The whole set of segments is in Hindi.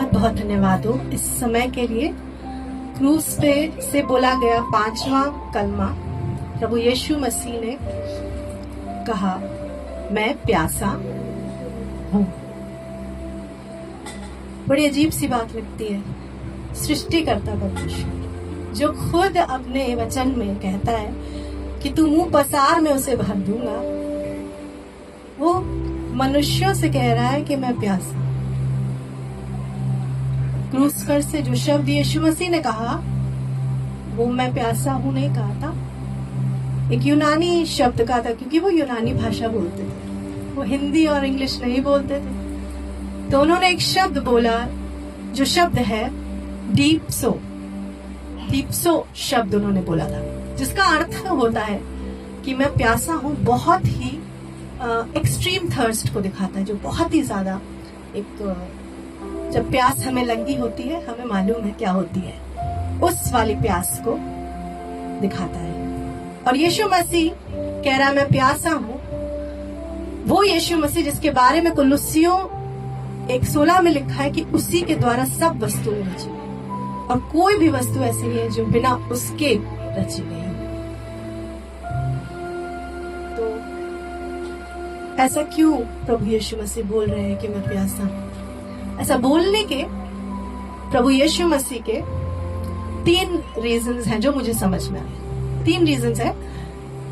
बहुत बहुत धन्यवाद हो इस समय के लिए। क्रूस पे से बोला गया 5वां कलमा, प्रभु यीशु मसीह ने कहा, मैं प्यासा हूं। बड़ी अजीब सी बात लगती है। सृष्टिकर्ता परमेश्वर जो खुद अपने वचन में कहता है कि तू मुंह पसार में उसे भर दूंगा, वो मनुष्यों से कह रहा है कि मैं प्यासा। क्रूस पर से जो शब्द यीशु मसीह ने कहा, वो मैं प्यासा हूं नहीं कहा था, एक यूनानी शब्द का था, क्योंकि वो यूनानी भाषा बोलते थे, वो हिंदी और इंग्लिश नहीं बोलते थे। तो उन्होंने एक शब्द बोला, जो शब्द है डीप्सो। डीप्सो शब्द उन्होंने बोला था, जिसका अर्थ होता है कि मैं प्यासा हूं। बहुत ही एक्सट्रीम थर्स्ट को दिखाता है, जो बहुत ही ज्यादा एक जब प्यास हमें लगी होती है, हमें मालूम है क्या होती है, उस वाली प्यास को दिखाता है। और यीशु मसीह कह रहा मैं प्यासा हूं, वो यीशु मसीह जिसके बारे में कुलुस्सियों 1:16 में लिखा है कि उसी के द्वारा सब वस्तुएं रची, और कोई भी वस्तु ऐसी नहीं है जो बिना उसके रची गई हो। तो ऐसा क्यों प्रभु यीशु मसीह बोल रहे हैं कि मैं प्यासा हूं? ऐसा बोलने के प्रभु यीशु मसीह के 3 रीजंस हैं जो मुझे समझ में आए। 3 रीजंस है।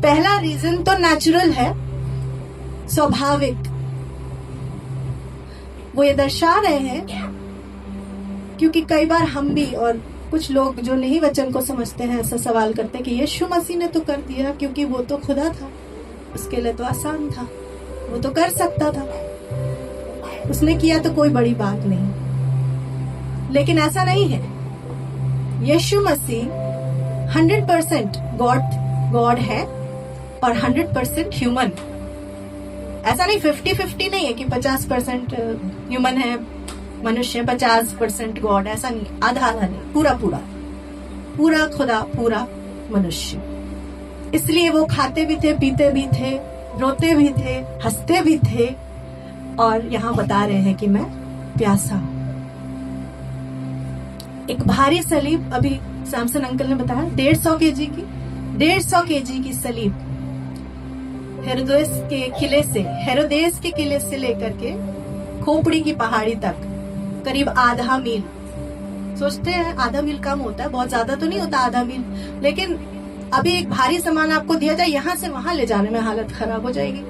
पहला रीजन तो नेचुरल है, स्वाभाविक। वो ये दर्शा रहे हैं क्योंकि कई बार हम भी और कुछ लोग जो नहीं वचन को समझते हैं ऐसा सवाल करते हैं कि यीशु मसीह ने तो कर दिया क्योंकि वो तो खुदा था, उसके लिए तो आसान था, वो तो कर सकता था, उसने किया तो कोई बड़ी बात नहीं। लेकिन ऐसा नहीं है। यीशु मसीह 100% गॉड है और 100% ह्यूमन। ऐसा नहीं 50-50 नहीं है कि 50% ह्यूमन है मनुष्य, 50% गॉड, ऐसा नहीं, आधा आधा नहीं, पूरा खुदा, पूरा मनुष्य। इसलिए वो खाते भी थे, पीते भी थे, रोते भी थे, हंसते भी थे, और यहाँ बता रहे हैं कि मैं प्यासा हूं। एक भारी सलीब, अभी सैमसन अंकल ने बताया 150 केजी की सलीब हेरोदेस के किले से लेकर के खोपड़ी की पहाड़ी तक करीब आधा मील। सोचते हैं आधा मील कम होता है, बहुत ज्यादा तो नहीं होता आधा मील, लेकिन अभी एक भारी सामान आपको दिया जाए, यहां से वहां ले जाने में हालत खराब हो जाएगी।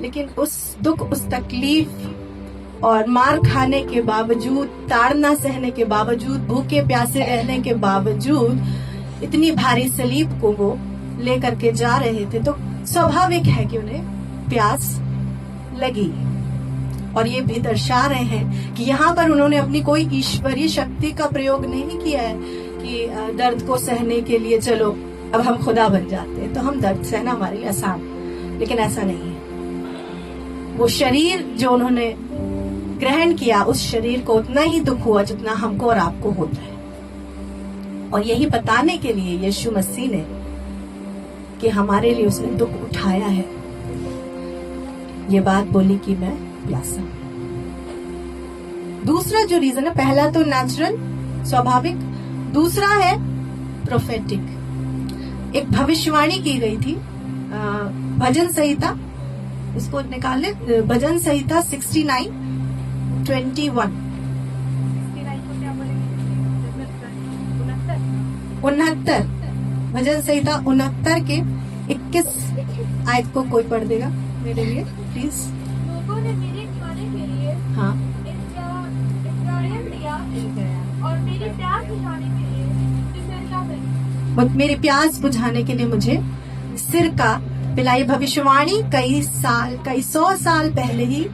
लेकिन उस दुख, उस तकलीफ और मार खाने के बावजूद, ताड़ना सहने के बावजूद, भूखे प्यासे रहने के बावजूद इतनी भारी सलीब को वो लेकर के जा रहे थे, तो स्वाभाविक है कि उन्हें प्यास लगी। और ये भी दर्शा रहे हैं कि यहाँ पर उन्होंने अपनी कोई ईश्वरीय शक्ति का प्रयोग नहीं किया है कि दर्द को सहने के लिए चलो अब हम खुदा बन जाते हैं तो हम दर्द सहना हमारे लिए आसान, लेकिन ऐसा नहीं है। वो शरीर जो उन्होंने ग्रहण किया, उस शरीर को उतना ही दुख हुआ जितना हमको और आपको होता है। और यही बताने के लिए यीशु मसीह ने कि हमारे लिए उसने दुख उठाया है, ये बात बोली कि मैं प्यासा। दूसरा जो रीजन है, पहला तो नेचुरल, स्वाभाविक, दूसरा है प्रोफेटिक। एक भविष्यवाणी की गई थी, भजन संहिता, उसको निकाले, भजन संहिता 69:21, 69, भजन संहिता 69 के 21 आयत को कोई पढ़ देगा मेरे लिए प्लीज। लोगों ने मेरे खाने के लिए हाँ, और मेरी प्यास बुझाने के लिए मुझे मेरी प्यास बुझाने के लिए मुझे सिर का पिलाई। भविष्यवाणी कई 100 साल पहले ही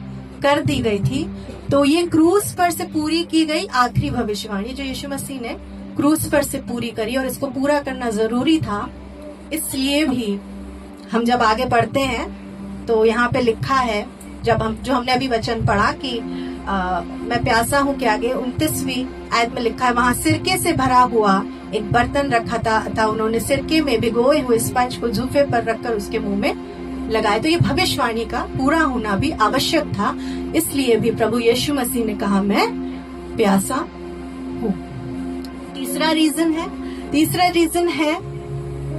कर दी गई थी, तो ये क्रूस पर से पूरी की गई आखिरी भविष्यवाणी जो यीशु मसीह ने क्रूस पर से पूरी करी, और इसको पूरा करना जरूरी था। इसलिए भी हम जब आगे पढ़ते हैं तो यहाँ पे लिखा है, जब जो हमने अभी वचन पढ़ा कि मैं प्यासा हूं के आगे 29वीं आयत में लिखा है, वहां सिरके से भरा हुआ एक बर्तन रखा था, उन्होंने सिरके में भिगोए हुए स्पंज को जूफे पर रखकर उसके मुंह में लगाए। तो ये भविष्यवाणी का पूरा होना भी आवश्यक था, इसलिए भी प्रभु यीशु मसीह ने कहा मैं प्यासा हूं। तीसरा रीजन है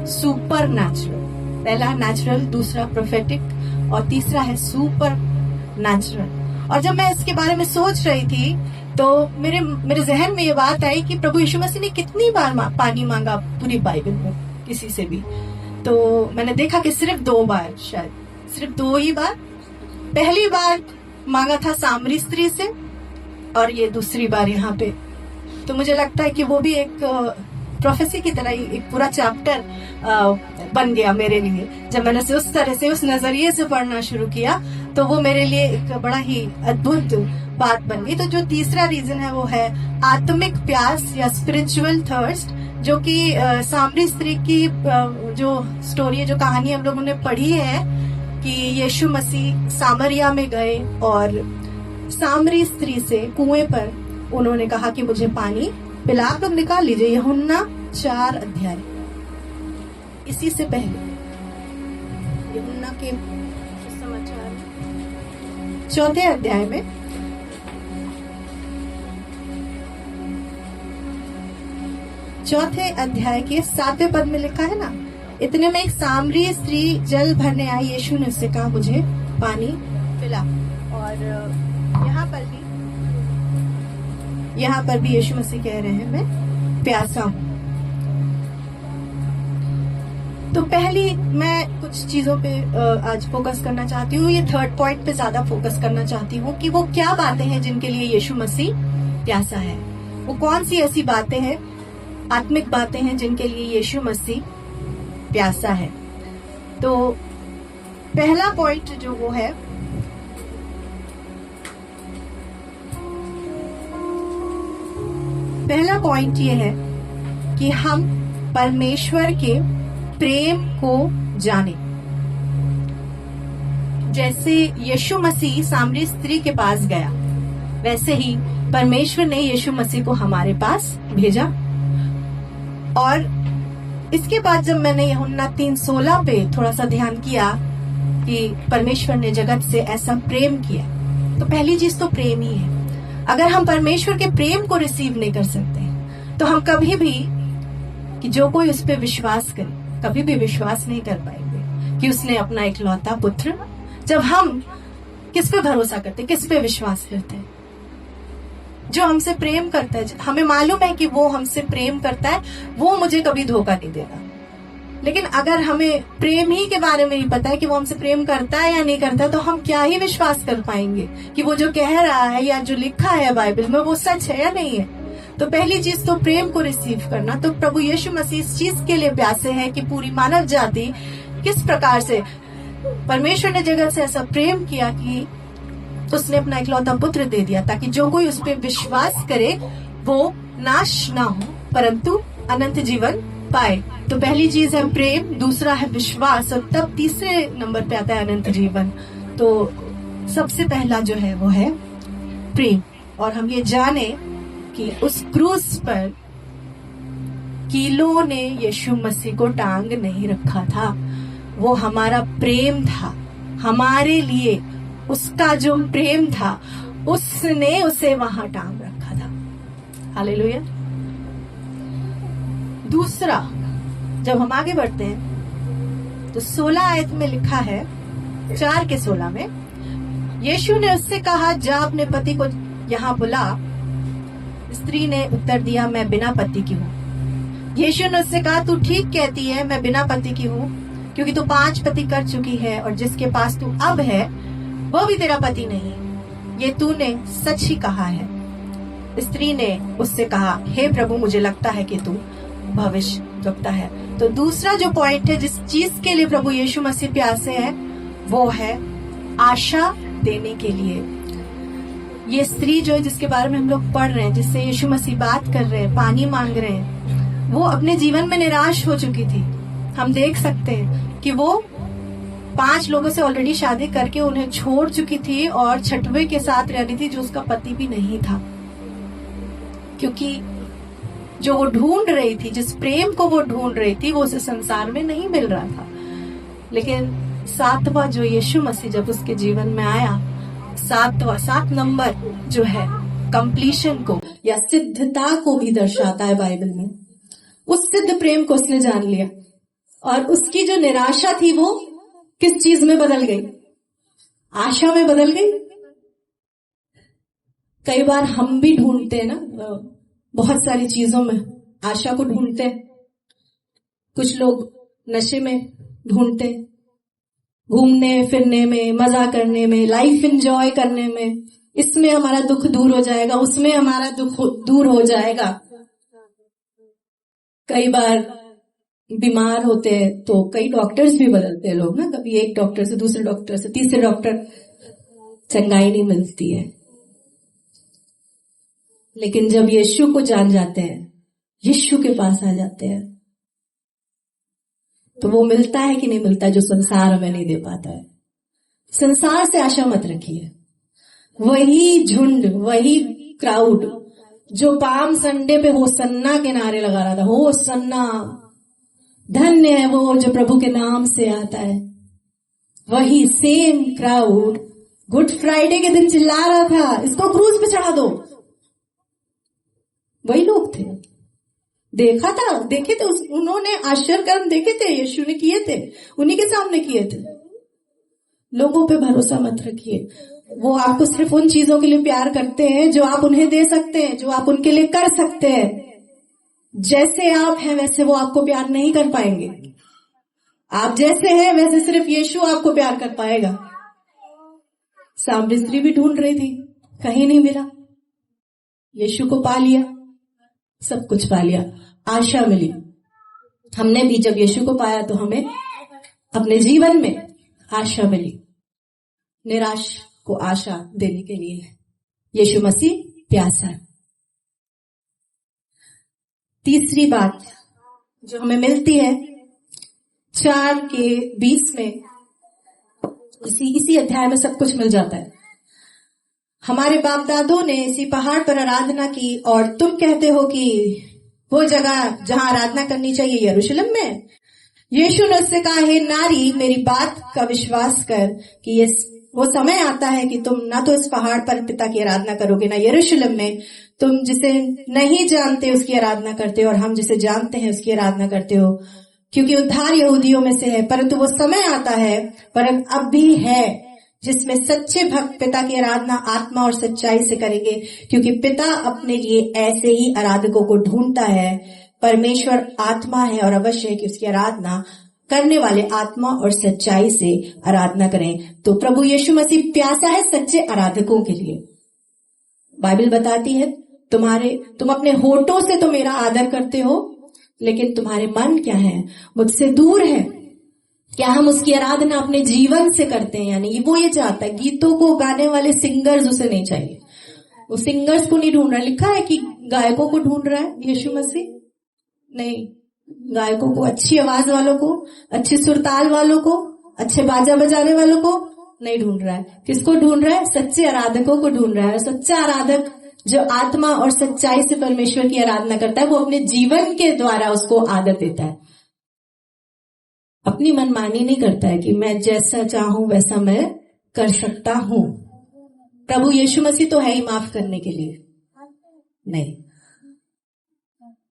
सुपर नेचुरल। पहला नेचुरल, दूसरा प्रोफेटिक और तीसरा है सुपर नेचुरल। और जब मैं इसके बारे में सोच रही थी तो मेरे जहन में ये बात आई कि प्रभु यीशु मसीह ने कितनी बार पानी मांगा पूरी बाइबल में किसी से भी। तो मैंने देखा कि सिर्फ 2 बार, शायद सिर्फ 2 ही बार। पहली बार मांगा था सामरी स्त्री से और ये दूसरी बार यहाँ पे। तो मुझे लगता है कि वो भी एक प्रोफेसी की तरह ही एक पूरा चैप्टर बन गया मेरे लिए। जब मैंने उस तरह से, उस नजरिए से पढ़ना शुरू किया तो वो मेरे लिए एक बड़ा ही अद्भुत बात बन गई। तो जो तीसरा रीजन है वो है आत्मिक प्यास या स्पिरिचुअल थर्स्ट, जो कि सामरी स्त्री की जो स्टोरी है, जो कहानी हम लोगों ने पढ़ी है कि यीशु मसीह सामरिया में गए और सामरी स्त्री से कुएं पर उन्होंने कहा कि मुझे पानी पिला। आप लोग निकाल लीजिए यूहन्ना 4 अध्याय। इसी से पहले यूहन्ना के समाचार 4 अध्याय में चौथे अध्याय के 7वें पद में लिखा है ना, इतने में एक सामरी स्त्री जल भरने आई, यीशु ने उससे कहा मुझे पानी पिला। और यहाँ पर भी यीशु मसीह कह रहे हैं मैं प्यासा हूं। तो पहली मैं कुछ चीजों पे आज फोकस करना चाहती हूँ। ये 3rd पॉइंट पे ज्यादा फोकस करना चाहती हूँ कि वो क्या बातें हैं जिनके लिए यीशु मसीह प्यासा है। वो कौन सी ऐसी बातें हैं, आत्मिक बातें हैं जिनके लिए यीशु मसीह प्यासा है। तो पहला पॉइंट जो वो है, पहला पॉइंट ये है कि हम परमेश्वर के प्रेम को जाने। जैसे यीशु मसीह सामरी स्त्री के पास गया, वैसे ही परमेश्वर ने यीशु मसीह को हमारे पास भेजा। और इसके बाद जब मैंने यूहन्ना 3:16 पे थोड़ा सा ध्यान किया कि परमेश्वर ने जगत से ऐसा प्रेम किया, तो पहली चीज तो प्रेम ही है। अगर हम परमेश्वर के प्रेम को रिसीव नहीं कर सकते तो हम कभी भी कि जो कोई उस पर विश्वास करे, कभी भी विश्वास नहीं कर पाएंगे कि उसने अपना इकलौता पुत्र। जब हम किस पे भरोसा करते, किस पे विश्वास करते हैं? जो हमसे प्रेम करता है, हमें मालूम है कि वो हमसे प्रेम करता है, वो मुझे कभी धोखा नहीं देगा। लेकिन अगर हमें प्रेम ही के बारे में नहीं पता है कि वो हमसे प्रेम करता है या नहीं करता, तो हम क्या ही विश्वास कर पाएंगे कि वो जो कह रहा है या जो लिखा है बाइबल में वो सच है या नहीं है। तो पहली चीज तो प्रेम को रिसीव करना। तो प्रभु यीशु मसीह इस चीज के लिए प्यासे हैं कि पूरी मानव जाति किस प्रकार से परमेश्वर ने जगत से ऐसा प्रेम किया कि उसने अपना इकलौता पुत्र दे दिया, ताकि जो कोई उस पर विश्वास करे वो नाश ना हो परंतु अनंत जीवन पाए। तो पहली चीज है प्रेम, दूसरा है विश्वास, और तब तीसरे नंबर पे आता है अनंत जीवन। तो सबसे पहला जो है वो है प्रेम। और हम ये जाने कि उस क्रूस पर कीलों ने यीशु मसीह को टांग नहीं रखा था, वो हमारा प्रेम था। हमारे लिए उसका जो प्रेम था उसने उसे वहां टांग रखा था। हालेलुया। दूसरा, जब हम आगे बढ़ते हैं तो 16 आयत में लिखा है, 4 के 16 में, यीशु ने उससे कहा जा अपने पति को यहाँ बुला। स्त्री ने उत्तर दिया मैं बिना पति की हूँ। यीशु ने उससे कहा तू ठीक कहती है, मैं बिना पति की हूँ, क्योंकि तू 5 पति कर चुकी है और जिसके पास तू अब है वो भी तेरा पति नहीं। ये तूने सच ही कहा है। स्त्री ने उससे कहा हे प्रभु, मुझे लगता है कि तू भविष्यद्वक्ता है। तो दूसरा जो पॉइंट है जिस चीज के लिए प्रभु यीशु मसीह प्यासे है वो है आशा देने के लिए। ये स्त्री जो है जिसके बारे में हम लोग पढ़ रहे हैं, जिससे यीशु मसीह बात कर रहे हैं, पानी मांग रहे हैं, वो अपने जीवन में निराश हो चुकी थी। हम देख सकते हैं कि वो 5 लोगों से ऑलरेडी शादी करके उन्हें छोड़ चुकी थी और 6वें के साथ रह रही थी जो उसका पति भी नहीं था, क्योंकि जो वो ढूंढ रही थी, जिस प्रेम को वो ढूंढ रही थी, वो उसे संसार में नहीं मिल रहा था। लेकिन 7वां जो यीशु मसीह जब उसके जीवन में आया, 7 नंबर जो है कंप्लीशन को या सिद्धता को भी दर्शाता है बाइबल में। उस सिद्ध प्रेम को उसने जान लिया और उसकी जो निराशा थी वो किस चीज में बदल गई? आशा में बदल गई। कई बार हम भी ढूंढते हैं ना, बहुत सारी चीजों में आशा को ढूंढते हैं। कुछ लोग नशे में ढूंढते हैं, घूमने फिरने में, मजा करने में, लाइफ एंजॉय करने में, इसमें हमारा दुख दूर हो जाएगा, उसमें हमारा दुख दूर हो जाएगा। कई बार बीमार होते हैं तो कई डॉक्टर्स भी बदलते हैं लोग ना, कभी एक डॉक्टर से दूसरे डॉक्टर से तीसरे डॉक्टर, चंगाई नहीं मिलती है। लेकिन जब यीशु को जान जाते हैं, यीशु के पास आ जाते हैं, तो वो मिलता है कि नहीं मिलता जो संसार हमें नहीं दे पाता है। संसार से आशा मत रखिए। वही झुंड, वही क्राउड जो पाम संडे पे होसन्ना के नारे लगा रहा था, होसन्ना, धन्य है वो जो प्रभु के नाम से आता है, वही सेम क्राउड गुड फ्राइडे के दिन चिल्ला रहा था, इसको क्रूज पे चढ़ा दो। वही लोग थे, देखा था, देखे थे, उन्होंने आश्चर्य कर्म देखे थे, यीशु ने किए थे, उन्हीं के सामने किए थे। लोगों पे भरोसा मत रखिए। वो आपको सिर्फ उन चीजों के लिए प्यार करते हैं जो आप उन्हें दे सकते हैं, जो आप उनके लिए कर सकते हैं। जैसे आप हैं वैसे वो आपको प्यार नहीं कर पाएंगे। आप जैसे हैं वैसे सिर्फ यीशु आपको प्यार कर पाएगा। सामरी स्त्री भी ढूंढ रही थी, कहीं नहीं मिला, यीशु को पा लिया, सब कुछ पा लिया, आशा मिली। हमने भी जब यीशु को पाया तो हमें अपने जीवन में आशा मिली। निराश को आशा देने के लिए यीशु मसीह प्यासा है। तीसरी बात जो हमें मिलती है 4:20 में, इसी अध्याय में सब कुछ मिल जाता है। हमारे बाप दादों ने इसी पहाड़ पर आराधना की और तुम कहते हो कि वो जगह जहां आराधना करनी चाहिए यरूशलेम में। यीशु ने उससे कहा, हे नारी, मेरी बात का विश्वास कर कि ये वो समय आता है कि तुम ना तो इस पहाड़ पर पिता की आराधना करोगे, ना यरूशलेम में। तुम जिसे नहीं जानते उसकी आराधना करते हो और हम जिसे जानते हैं उसकी आराधना करते हो, क्योंकि उद्धार यहूदियों में से है। परंतु वो समय आता है, परंतु अब भी है, जिसमें सच्चे भक्त पिता की आराधना आत्मा और सच्चाई से करेंगे, क्योंकि पिता अपने लिए ऐसे ही आराधकों को ढूंढता है। परमेश्वर आत्मा है और अवश्य है कि उसकी आराधना करने वाले आत्मा और सच्चाई से आराधना करें। तो प्रभु यीशु मसीह प्यासा है सच्चे आराधकों के लिए। बाइबल बताती है, तुम अपने होठों से तो मेरा आदर करते हो, लेकिन तुम्हारे मन क्या है, मुझसे दूर है। क्या हम उसकी आराधना अपने जीवन से करते हैं? यानी वो ये चाहता है, गीतों को गाने वाले सिंगर्स उसे नहीं चाहिए, वो सिंगर्स को नहीं ढूंढ रहा। लिखा है कि गायकों को ढूंढ रहा है यीशु मसीह, नहीं, गायकों को, अच्छी आवाज वालों को, अच्छी सुरताल वालों को, अच्छे बाजा बजाने वालों को नहीं ढूंढ रहा है। किसको ढूंढ रहा है? सच्चे आराधकों को ढूंढ रहा है। सच्चा आराधक जो आत्मा और सच्चाई से परमेश्वर की आराधना करता है, वो अपने जीवन के द्वारा उसको आदत देता है। अपनी मनमानी नहीं करता है कि मैं जैसा चाहूं वैसा मैं कर सकता हूं। प्रभु यीशु मसीह तो है ही माफ करने के लिए, नहीं,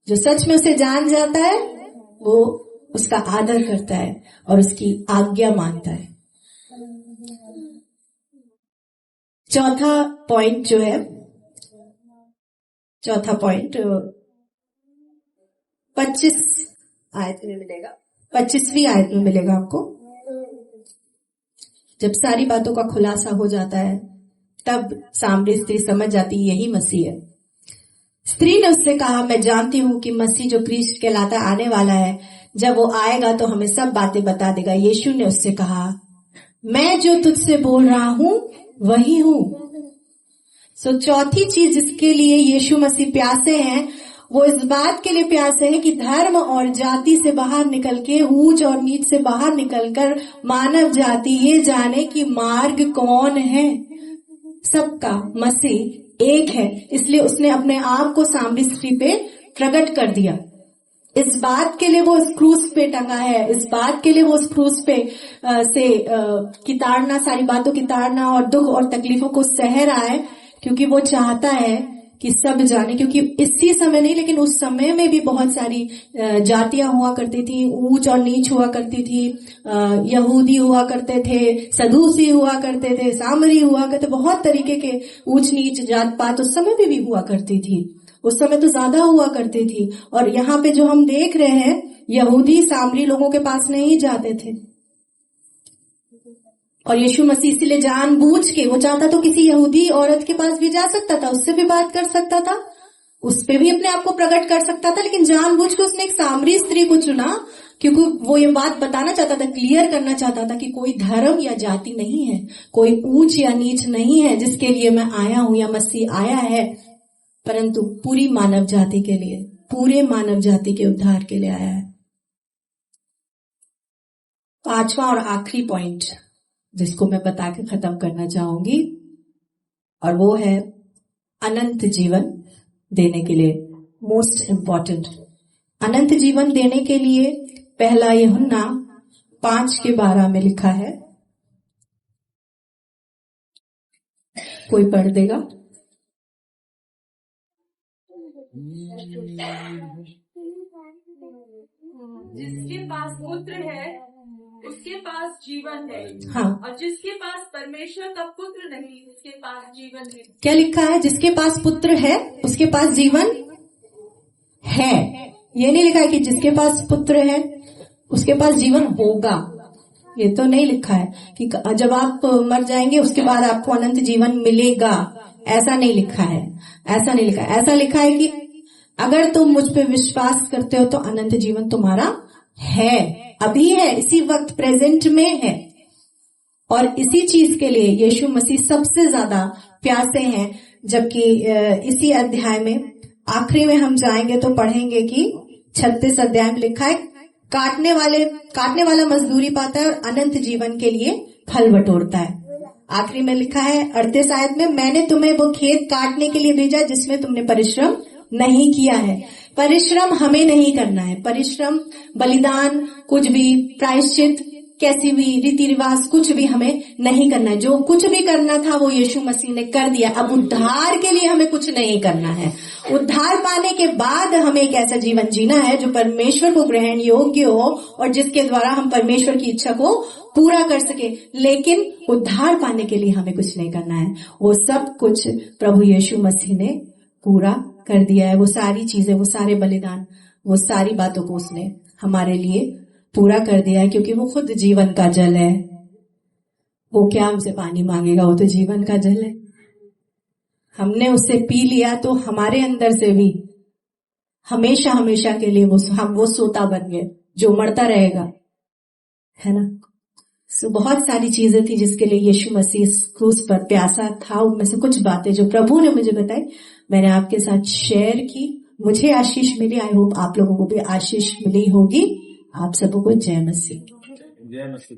जो सच में उसे जान जाता है वो उसका आदर करता है और उसकी आज्ञा मानता है। चौथा पॉइंट जो है, चौथा पॉइंट 25 आयत में मिलेगा, 25वीं आयत में मिलेगा आपको। जब सारी बातों का खुलासा हो जाता है तब सामरी स्त्री समझ जाती यही मसीह है। स्त्री ने उससे कहा, मैं जानती हूं कि मसीह जो क्रिस्ट कहलाता आने वाला है, जब वो आएगा तो हमें सब बातें बता देगा। यीशु ने उससे कहा, मैं जो तुझसे बोल रहा हूं वही हूं। सो चौथी चीज जिसके लिए यीशु मसीह प्यासे हैं, वो इस बात के लिए प्यासे हैं कि धर्म और जाति से बाहर निकल के, ऊंच और नीच से बाहर निकलकर मानव जाति ये जाने कि मार्ग कौन है। सबका मसीह एक है, इसलिए उसने अपने आप को सामरी स्त्री पे प्रकट कर दिया। इस बात के लिए वो उस क्रूस पे टंगा है, इस बात के लिए वो उस क्रूस पे की ताड़ना, सारी बातों की ताड़ना और दुख और तकलीफों को सह रहा है, क्योंकि वो चाहता है कि सब जाने, क्योंकि इसी समय नहीं लेकिन उस समय में भी बहुत सारी जातियां हुआ करती थी, ऊंच और नीच हुआ करती थी, यहूदी हुआ करते थे, सदूसी हुआ करते थे, सामरी हुआ करते, बहुत तरीके के ऊंच नीच जात पात उस समय में भी हुआ करती थी। उस समय तो ज्यादा हुआ करती थी। और यहाँ पे जो हम देख रहे हैं, यहूदी सामरी लोगों के पास नहीं जाते थे। और यीशु मसीह इसलिए जानबूझ के, वो चाहता तो किसी यहूदी औरत के पास भी जा सकता था, उससे भी बात कर सकता था, उस पे भी अपने आप को प्रकट कर सकता था, लेकिन जानबूझ के उसने एक सामरी स्त्री को चुना, क्योंकि वो ये बात बताना चाहता था, क्लियर करना चाहता था कि कोई धर्म या जाति नहीं है, कोई ऊंच या नीच नहीं है जिसके लिए मैं आया हूं या मसीह आया है, परंतु पूरी मानव जाति के लिए, पूरे मानव जाति के उद्धार के लिए आया है। पांचवा और आखिरी पॉइंट जिसको मैं बता के खत्म करना चाहूंगी, और वो है अनंत जीवन देने के लिए, मोस्ट इंपॉर्टेंट। अनंत जीवन देने के लिए पहला यूहन्ना 5:12 में लिखा है, कोई पढ़ देगा? जिसके पास पुत्र है उसके पास जीवन है। हाँ, और जिसके पास परमेश्वर का पुत्र नहीं उसके पास जीवन नहीं। क्या लिखा है? जिसके पास पुत्र है उसके पास जीवन है। ये नहीं लिखा है कि जिसके पास पुत्र है उसके पास जीवन होगा। ये तो नहीं लिखा है कि जब आप मर जाएंगे उसके बाद आपको अनंत जीवन मिलेगा, ऐसा नहीं लिखा है। ऐसा नहीं लिखा है। ऐसा लिखा है कि अगर तुम मुझ पे विश्वास करते हो तो अनंत जीवन तुम्हारा है, अभी है, इसी वक्त प्रेजेंट में है। और इसी चीज के लिए यीशु मसीह सबसे ज्यादा प्यासे हैं। जबकि इसी अध्याय में आखिरी में हम जाएंगे तो पढ़ेंगे कि 36 अध्याय में लिखा है, काटने वाला मजदूरी पाता है और अनंत जीवन के लिए फल बटोरता है। आखिरी में लिखा है 38 आयत में, मैंने तुम्हें वो खेत काटने के लिए भेजा जिसमें तुमने परिश्रम नहीं किया है। परिश्रम हमें नहीं करना है। परिश्रम, बलिदान, कुछ भी प्रायश्चित, कैसी भी रीति रिवाज, कुछ भी हमें नहीं करना है। जो कुछ भी करना था वो यीशु मसीह ने कर दिया। अब उद्धार के लिए हमें कुछ नहीं करना है। उद्धार पाने के बाद हमें एक ऐसा जीवन जीना है जो परमेश्वर को ग्रहण योग्य हो और जिसके द्वारा हम परमेश्वर की इच्छा को पूरा कर सके। लेकिन उद्धार पाने के लिए हमें कुछ नहीं करना है। वो सब कुछ प्रभु यीशु मसीह ने पूरा कर दिया है। वो सारी चीजें, वो सारे बलिदान, वो सारी बातों को उसने हमारे लिए पूरा कर दिया है, क्योंकि वो खुद जीवन का जल है। वो क्या हमसे पानी मांगेगा? वो तो जीवन का जल है। हमने उससे पी लिया तो हमारे अंदर से भी हमेशा हमेशा के लिए वो सोता बन गए जो मरता रहेगा, है ना। सो बहुत सारी चीजें थी जिसके लिए यीशु मसीह क्रूस पर प्यासा था। उनमें से कुछ बातें जो प्रभु ने मुझे बताई, मैंने आपके साथ शेयर की। मुझे आशीष मिली। आई होप आप लोगों को भी आशीष मिली होगी। आप सबको को जय मसीह। जय मसीह।